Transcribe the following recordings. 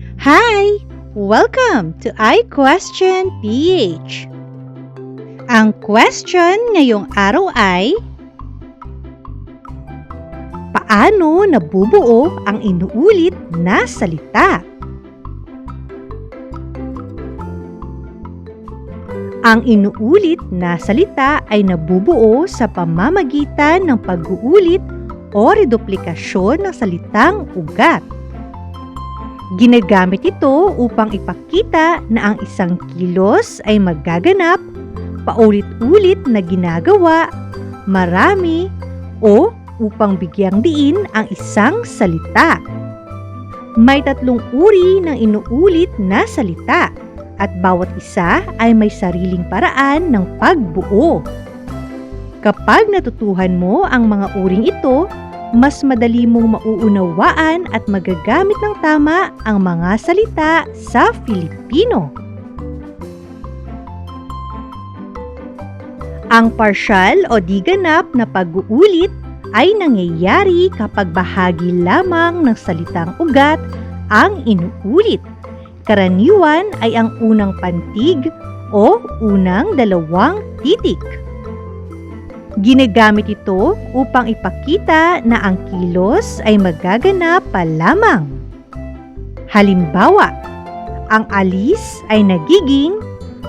Hi! Welcome to iQuestion PH. Ang question ngayong araw ay, paano nabubuo ang inuulit na salita? Ang inuulit na salita ay nabubuo sa pamamagitan ng pag-uulit o reduplikasyon ng salitang ugat. Ginagamit ito upang ipakita na ang isang kilos ay magaganap, paulit-ulit na ginagawa, marami, o upang bigyang diin ang isang salita. May tatlong uri ng inuulit na salita at bawat isa ay may sariling paraan ng pagbuo. Kapag natutuhan mo ang mga uring ito, mas madali mong mauunawaan at magagamit ng tama ang mga salita sa Filipino. Ang partial o di ganap na pag-uulit ay nangyayari kapag bahagi lamang ng salitang ugat ang inuulit. Karaniwan ay ang unang pantig o unang dalawang titik. Ginagamit ito upang ipakita na ang kilos ay magaganap pa lamang. Halimbawa, ang alis ay nagiging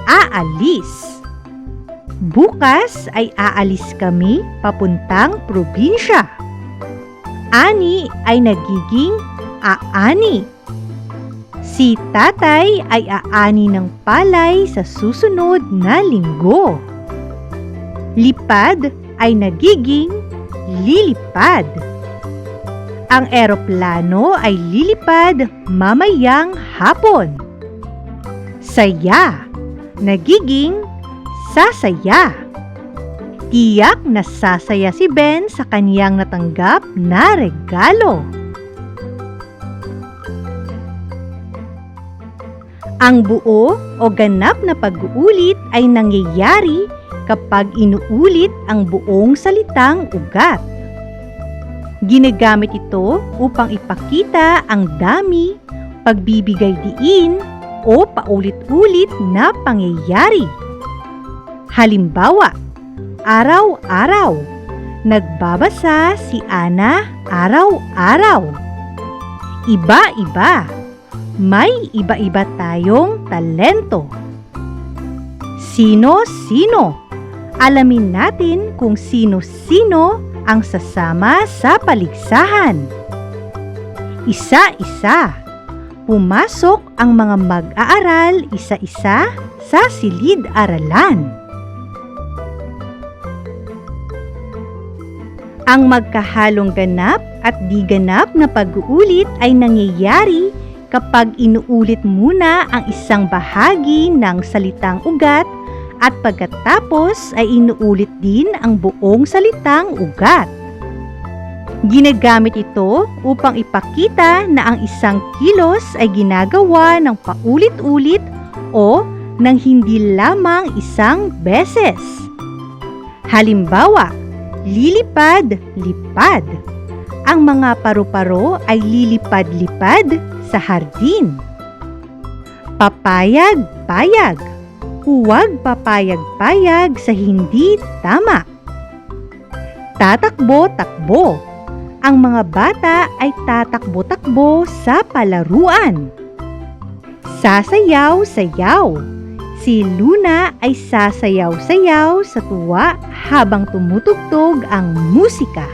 aalis. Bukas ay aalis kami papuntang probinsya. Ani ay nagiging aani. Si tatay ay aani ng palay sa susunod na linggo. Lipad ay nagiging lilipad. Ang eroplano ay lilipad mamayang hapon. Saya, nagiging sasaya. Tiyak na sasaya si Ben sa kaniyang natanggap na regalo. Ang buo o ganap na pag-uulit ay nangyayari kapag inuulit ang buong salitang ugat. Ginagamit ito upang ipakita ang dami, pagbibigay diin, o paulit-ulit na pangyayari. Halimbawa, araw-araw. Nagbabasa si Ana araw-araw. Iba-iba. May iba-iba tayong talento. Sino-sino. Alamin natin kung sino-sino ang sasama sa paligsahan. Isa-isa. Pumasok ang mga mag-aaral isa-isa sa silid-aralan. Ang magkahalong ganap at di ganap na pag-uulit ay nangyayari kapag inuulit muna ang isang bahagi ng salitang ugat at pagkatapos ay inuulit din ang buong salitang ugat. Ginagamit ito upang ipakita na ang isang kilos ay ginagawa ng paulit-ulit o ng hindi lamang isang beses. Halimbawa, lilipad-lipad. Ang mga paru-paro ay lilipad-lipad sa hardin. Papayag-payag. Huwag papayag-payag sa hindi tama. Tatakbo-takbo. Ang mga bata ay tatakbo-takbo sa palaruan. Sasayaw-sayaw. Si Luna ay sasayaw-sayaw sa tuwa habang tumutugtog ang musika.